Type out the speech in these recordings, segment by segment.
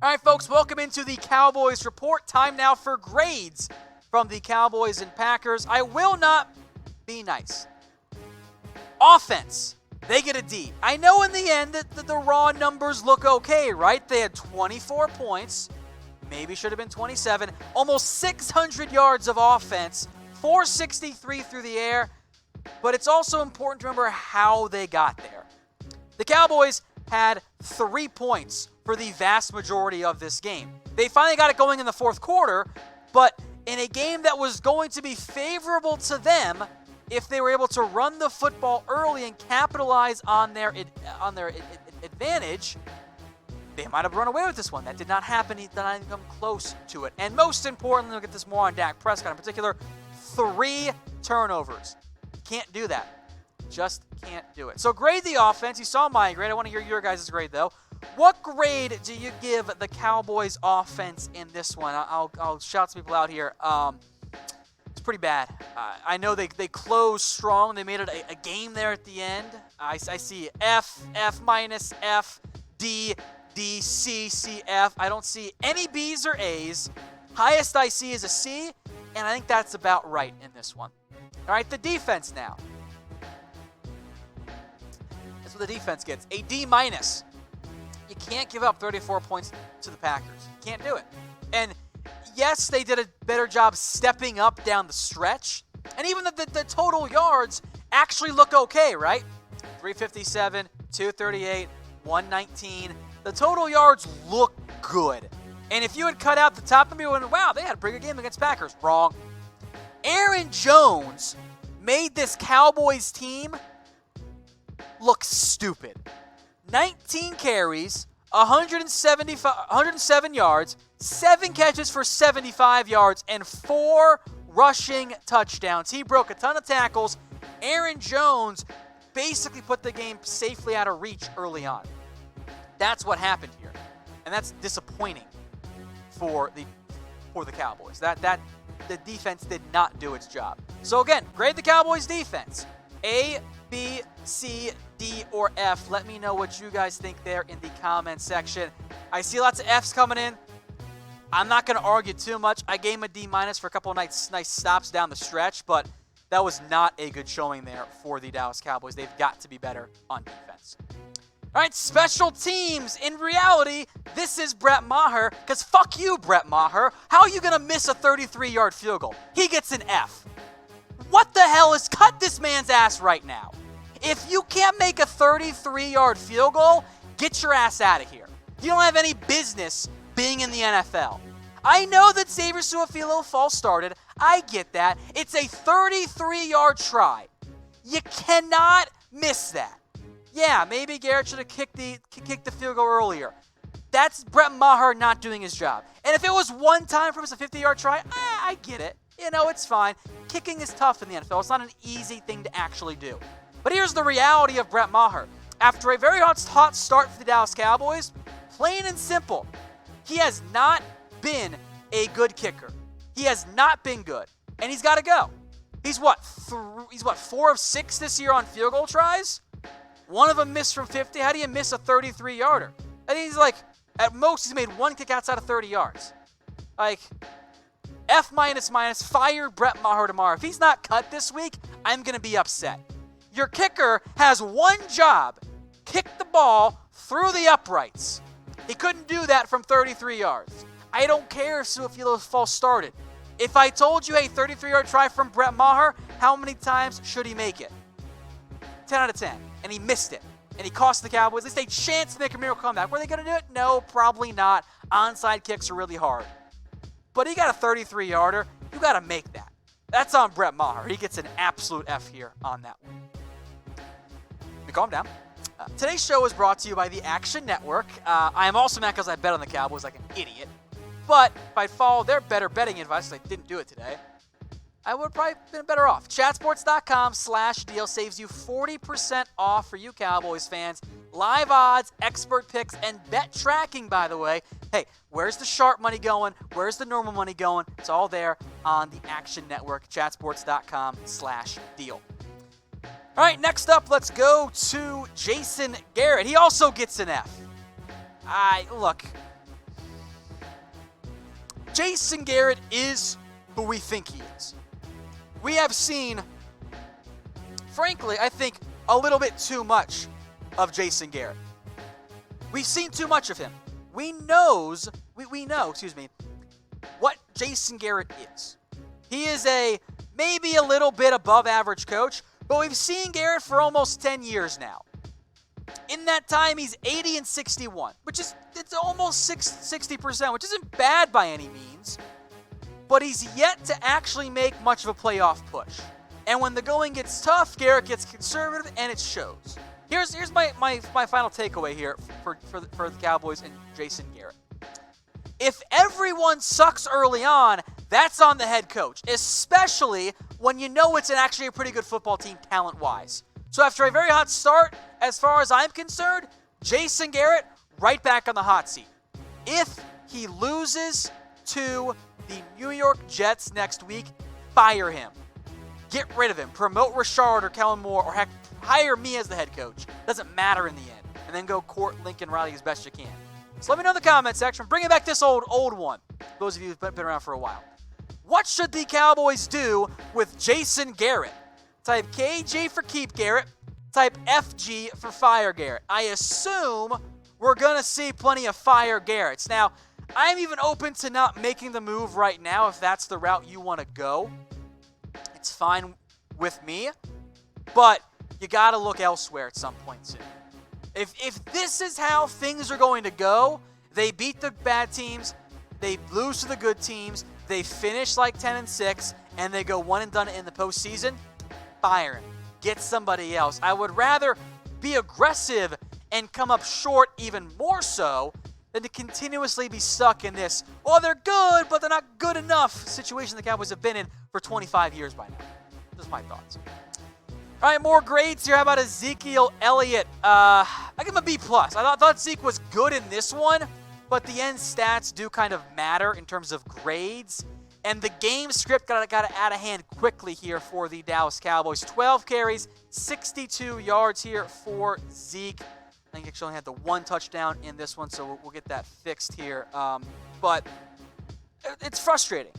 All right, folks, welcome into the Cowboys Report. Time now for grades from the Cowboys and Packers. I will not be nice. Offense, they get a D. I know in the end that the raw numbers look okay, right? They had 24 points, maybe should have been 27, almost 600 yards of offense, 463 through the air, but it's also important to remember how they got there. The Cowboys had 3 points for the vast majority of this game. They finally got it going in the fourth quarter, but in a game that was going to be favorable to them if they were able to run the football early and capitalize on their advantage, they might have run away with this one. That did not happen. He did not even come close to it. And most importantly, we'll get this more on Dak Prescott in particular, 3 turnovers. Can't do that. Just can't do it. So grade the offense. You saw my grade. I want to hear your guys' grade, though. What grade do you give the Cowboys offense in this one? I'll shout some people out here. It's pretty bad. I know they closed strong. They made it a game there at the end. I see F, F minus, F, D, D, C, C, F. I don't see any B's or A's. Highest I see is a C, and I think that's about right in this one. All right, the defense now. That's what the defense gets. A D minus. You can't give up 34 points to the Packers. You can't do it. And yes, they did a better job stepping up down the stretch. And even the total yards actually look okay, right? 357, 238, 119. The total yards look good. And if you had cut out the top of me and wow, they had a pretty good game against Packers. Wrong. Aaron Jones made this Cowboys team look stupid. 19 carries, 107 yards, 7 catches for 75 yards, and 4 rushing touchdowns. He broke a ton of tackles. Aaron Jones basically put the game safely out of reach early on. That's what happened here. And that's disappointing for the Cowboys. That the defense did not do its job. So again, grade the Cowboys defense. A, B, C, D, or F. Let me know what you guys think there in the comment section. I see lots of Fs coming in. I'm not going to argue too much. I gave him a D minus for a couple of nice stops down the stretch, but that was not a good showing there for the Dallas Cowboys. They've got to be better on defense. All right, special teams. In reality, this is Brett Maher, because fuck you, Brett Maher. How are you going to miss a 33-yard field goal? He gets an F. What the hell is cut this man's ass right now? If you can't make a 33-yard field goal, get your ass out of here. You don't have any business being in the NFL. I know that Xavier Su'a-Filo false started. I get that. It's a 33-yard try. You cannot miss that. Yeah, maybe Garrett should have kicked the field goal earlier. That's Brett Maher not doing his job. And if it was one time for him, it's a 50-yard try, I get it. You know, it's fine. Kicking is tough in the NFL. It's not an easy thing to actually do. But here's the reality of Brett Maher. After a very hot start for the Dallas Cowboys, plain and simple, he has not been a good kicker. He has not been good. And he's got to go. He's 4 of 6 this year on field goal tries? One of them missed from 50. How do you miss a 33-yarder? I think he's at most, he's made 1 kick outside of 30 yards. F minus, fire Brett Maher tomorrow. If he's not cut this week, I'm going to be upset. Your kicker has one job, kick the ball through the uprights. He couldn't do that from 33 yards. I don't care if Su'a-Filo's false started. If I told you, hey, 33-yard try from Brett Maher, how many times should he make it? 10 out of 10. And he missed it. And he cost the Cowboys at least a chance to make a miracle comeback. Were they going to do it? No, probably not. Onside kicks are really hard. But he got a 33-yarder. You got to make that. That's on Brett Maher. He gets an absolute F here on that one. Let me calm down. Today's show is brought to you by the Action Network. I am also mad because I bet on the Cowboys like an idiot. But if I followed their better betting advice, I didn't do it today, I would have probably been better off. Chatsports.com/deal saves you 40% off for you Cowboys fans. Live odds, expert picks, and bet tracking, by the way. Hey, where's the sharp money going? Where's the normal money going? It's all there on the Action Network. Chatsports.com/deal. All right, next up, let's go to Jason Garrett. He also gets an F. Look, Jason Garrett is who we think he is. We have seen, frankly, I think, a little bit too much of Jason Garrett. We've seen too much of him. We know, what Jason Garrett is. He is a maybe a little bit above average coach, but we've seen Garrett for almost 10 years now. In that time, he's 80-61, which is it's almost 60%, which isn't bad by any means. But he's yet to actually make much of a playoff push. And when the going gets tough, Garrett gets conservative, and it shows. Here's my final takeaway here for the Cowboys and Jason Garrett. If everyone sucks early on, that's on the head coach, especially when you know it's actually a pretty good football team talent-wise. So after a very hot start, as far as I'm concerned, Jason Garrett right back on the hot seat. If he loses to the New York Jets next week, fire him. Get rid of him. Promote Richard or Kellen Moore, or heck, hire me as the head coach. Doesn't matter in the end. And then go court Lincoln Riley as best you can. So let me know in the comment section. Bringing back this old one. Those of you who've been around for a while. What should the Cowboys do with Jason Garrett? Type KG for keep Garrett. Type FG for fire Garrett. I assume we're going to see plenty of fire Garretts. Now, I'm even open to not making the move right now if that's the route you want to go. It's fine with me. But you got to look elsewhere at some point soon. If this is how things are going to go, they beat the bad teams, they lose to the good teams, they finish like 10-6, and they go one and done in the postseason, fire him. Get somebody else. I would rather be aggressive and come up short even more so than to continuously be stuck in this, well, they're good, but they're not good enough situation the Cowboys have been in for 25 years by now. Just my thoughts. All right, more grades here. How about Ezekiel Elliott? I give him a B+. I thought Zeke was good in this one, but the end stats do kind of matter in terms of grades. And the game script got out of hand quickly here for the Dallas Cowboys. 12 carries, 62 yards here for Zeke. I think he actually only had the one touchdown in this one, so we'll get that fixed here. But it's frustrating,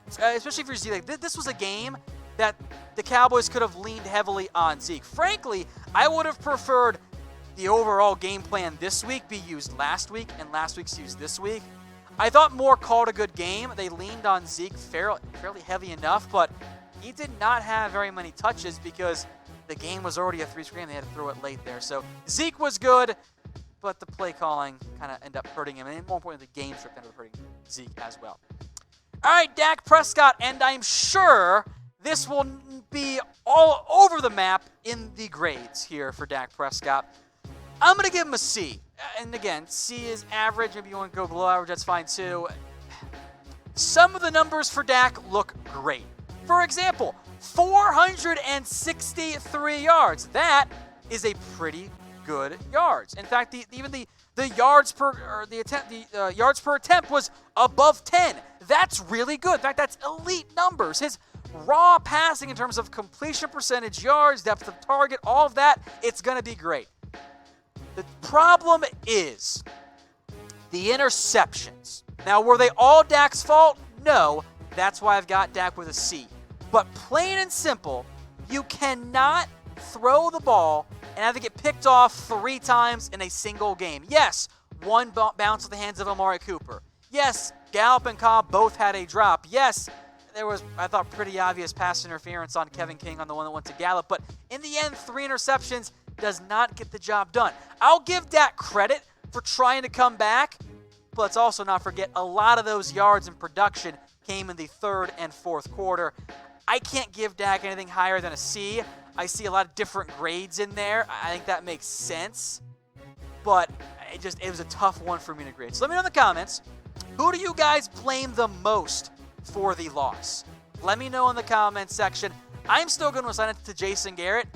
especially if you're Zeke. This was a game that the Cowboys could have leaned heavily on Zeke. Frankly, I would have preferred the overall game plan this week be used last week and last week's used this week. I thought Moore called a good game. They leaned on Zeke fairly heavy enough, but he did not have very many touches because the game was already a 3-score game. They had to throw it late there. So Zeke was good, but the play calling kind of ended up hurting him. And more importantly, the game script ended up hurting Zeke as well. All right, Dak Prescott, and I'm sure this will be all over the map in the grades here for Dak Prescott. I'm going to give him a C. And again, C is average. Maybe you want to go below average, that's fine too. Some of the numbers for Dak look great. For example, 463 yards. That is a pretty good yards. In fact, even the yards per yards per attempt was above 10. That's really good. In fact, that's elite numbers. His raw passing in terms of completion percentage, yards, depth of target, all of that, it's going to be great. The problem is the interceptions. Now, were they all Dak's fault? No. That's why I've got Dak with a C. But plain and simple, you cannot throw the ball and have it get picked off 3 times in a single game. Yes, one bounce with the hands of Amari Cooper. Yes, Gallup and Cobb both had a drop. Yes, there was, I thought, pretty obvious pass interference on Kevin King on the one that went to Gallup. But in the end, 3 interceptions does not get the job done. I'll give Dak credit for trying to come back, but let's also not forget a lot of those yards in production came in the 3rd and 4th quarter. I can't give Dak anything higher than a C. I see a lot of different grades in there. I think that makes sense, but it was a tough one for me to grade. So let me know in the comments, who do you guys blame the most for the loss? Let me know in the comments section. I'm still going to assign it to Jason Garrett.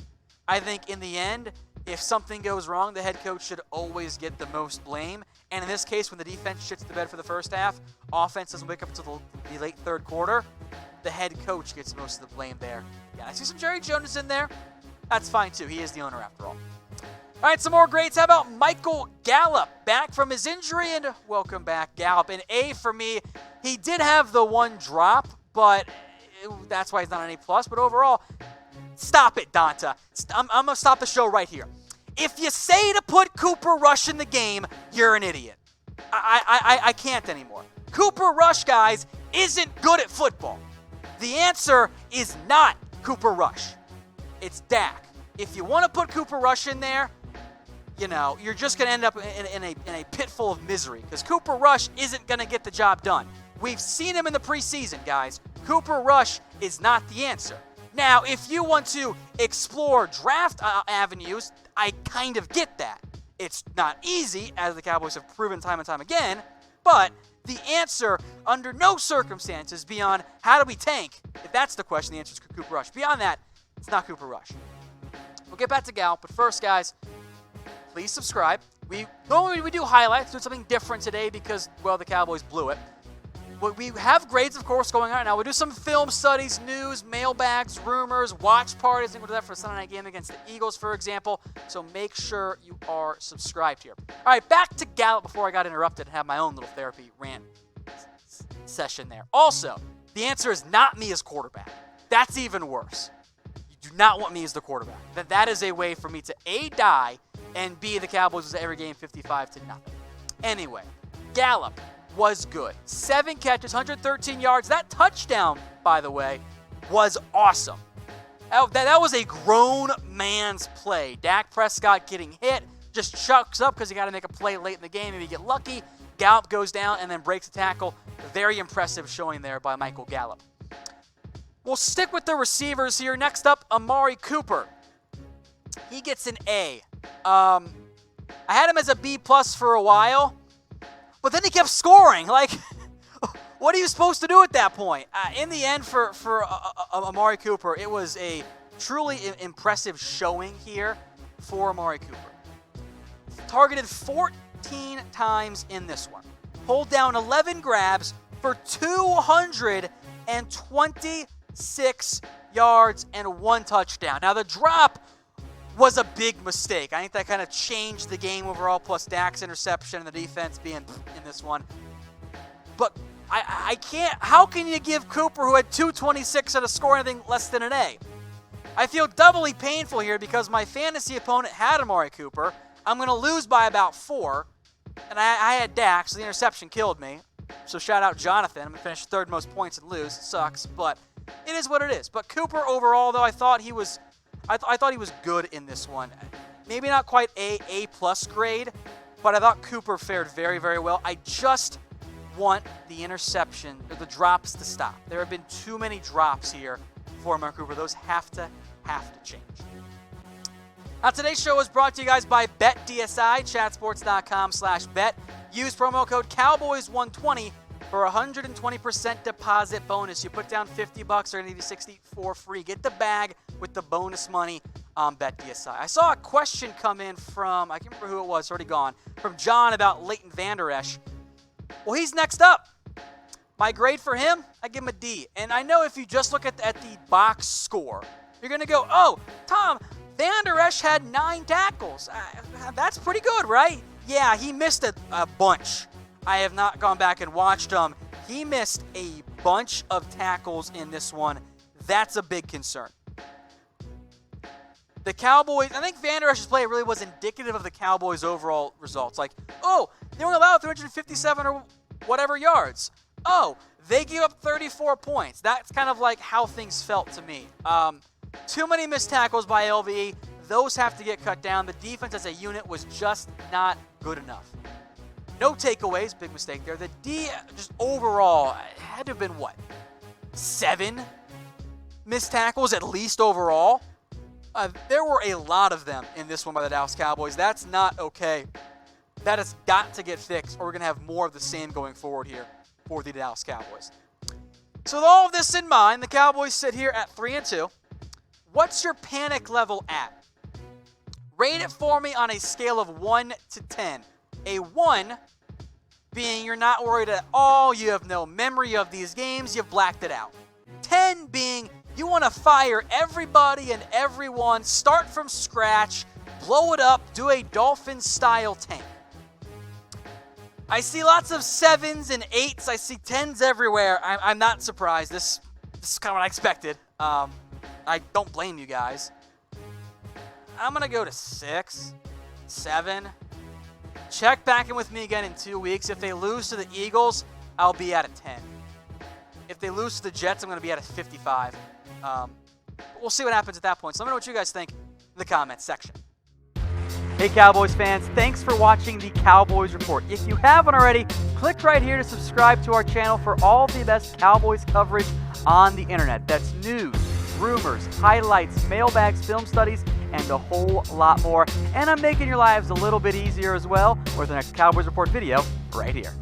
I think in the end, if something goes wrong, the head coach should always get the most blame. And in this case, when the defense shits the bed for the first half, offense doesn't wake up until the late 3rd quarter, the head coach gets most of the blame there. Yeah, I see some Jerry Jones in there. That's fine too. He is the owner after all. All right, some more grades. How about Michael Gallup? Back from his injury, and welcome back, Gallup. An A for me. He did have the one drop, but that's why he's not an A+. But overall, stop it, Donta. I'm going to stop the show right here. If you say to put Cooper Rush in the game, you're an idiot. I can't anymore. Cooper Rush, guys, isn't good at football. The answer is not Cooper Rush. It's Dak. If you want to put Cooper Rush in there, you're just going to end up in a pit full of misery because Cooper Rush isn't going to get the job done. We've seen him in the preseason, guys. Cooper Rush is not the answer. Now, if you want to explore draft avenues, I kind of get that. It's not easy, as the Cowboys have proven time and time again, but the answer, under no circumstances, beyond how do we tank, if that's the question, the answer is Cooper Rush. Beyond that, it's not Cooper Rush. We'll get back to Gallup, but first, guys, please subscribe. Normally we do highlights, do something different today because, well, the Cowboys blew it. We have grades, of course, going on right now. We'll do some film studies, news, mailbags, rumors, watch parties. I think we'll do that for a Sunday night game against the Eagles, for example. So make sure you are subscribed here. All right, back to Gallup before I got interrupted and had my own little therapy rant session there. Also, the answer is not me as quarterback. That's even worse. You do not want me as the quarterback. That is a way for me to A, die, and B, the Cowboys was every game 55-0. Anyway, Gallup was good. 7 catches, 113 yards. That touchdown, by the way, was awesome. That was a grown man's play. Dak Prescott getting hit, just chucks up because he got to make a play late in the game. Maybe get lucky. Gallup goes down and then breaks a tackle. Very impressive showing there by Michael Gallup. We'll stick with the receivers here. Next up, Amari Cooper. He gets an A. I had him as a B+ for a while. But then he kept scoring. Like, what are you supposed to do at that point? In the end, for Amari Cooper, it was a truly impressive showing here for Amari Cooper. Targeted 14 times in this one. Pulled down 11 grabs for 226 yards and 1 touchdown. Now, the drop was a big mistake. I think that kind of changed the game overall, plus Dak's interception and the defense being in this one. But I can't, how can you give Cooper, who had 226 and a score anything less than an A? I feel doubly painful here because my fantasy opponent had Amari Cooper. I'm going to lose by about 4, and I had Dak, so the interception killed me. So shout out Jonathan. I'm going to finish third most points and lose. It sucks, but it is what it is. But Cooper overall, though, I thought he was good in this one. Maybe not quite A+ grade, but I thought Cooper fared very, very well. I just want the interception, or the drops to stop. There have been too many drops here for Amari Cooper. Those have to change. Now, today's show is brought to you guys by BetDSI, chatsports.com/bet. Use promo code Cowboys120 for a 120% deposit bonus. You put down $50, they're going to give you $60 for free. Get the bag with the bonus money on BetDSI. I saw a question come in from, I can't remember who it was, it's already gone, from John about Leighton Vander Esch. Well, he's next up. My grade for him, I give him a D. And I know if you just look at the box score, you're going to go, oh, Tom, Vander Esch had 9 tackles. That's pretty good, right? Yeah, he missed a bunch. I have not gone back and watched him. He missed a bunch of tackles in this one. That's a big concern. The Cowboys, I think Vander Esch's play really was indicative of the Cowboys' overall results. Like, oh, they only allowed 357 or whatever yards. Oh, they gave up 34 points. That's kind of like how things felt to me. Too many missed tackles by LVE. Those have to get cut down. The defense as a unit was just not good enough. No takeaways, big mistake there. The D, just overall, had to have been what? 7 missed tackles at least overall? There were a lot of them in this one by the Dallas Cowboys. That's not okay. That has got to get fixed, or we're going to have more of the same going forward here for the Dallas Cowboys. So with all of this in mind, the Cowboys sit here at 3-2. What's your panic level at? Rate it for me on a scale of 1 to 10. A 1 being you're not worried at all, you have no memory of these games, you've blacked it out. 10 being you want to fire everybody and everyone, start from scratch, blow it up, do a Dolphins-style tank. I see lots of 7s and 8s. I see 10s everywhere. I'm not surprised. This is kind of what I expected. I don't blame you guys. I'm going to go to 6, 7. Check back in with me again in 2 weeks. If they lose to the Eagles, I'll be at a 10. If they lose to the Jets, I'm going to be at a 55. We'll see what happens at that point. So let me know what you guys think in the comments section. Hey Cowboys fans, thanks for watching the Cowboys Report. If you haven't already, click right here to subscribe to our channel for all the best Cowboys coverage on the internet. That's news, rumors, highlights, mailbags, film studies, and a whole lot more. And I'm making your lives a little bit easier as well with the next Cowboys Report video right here.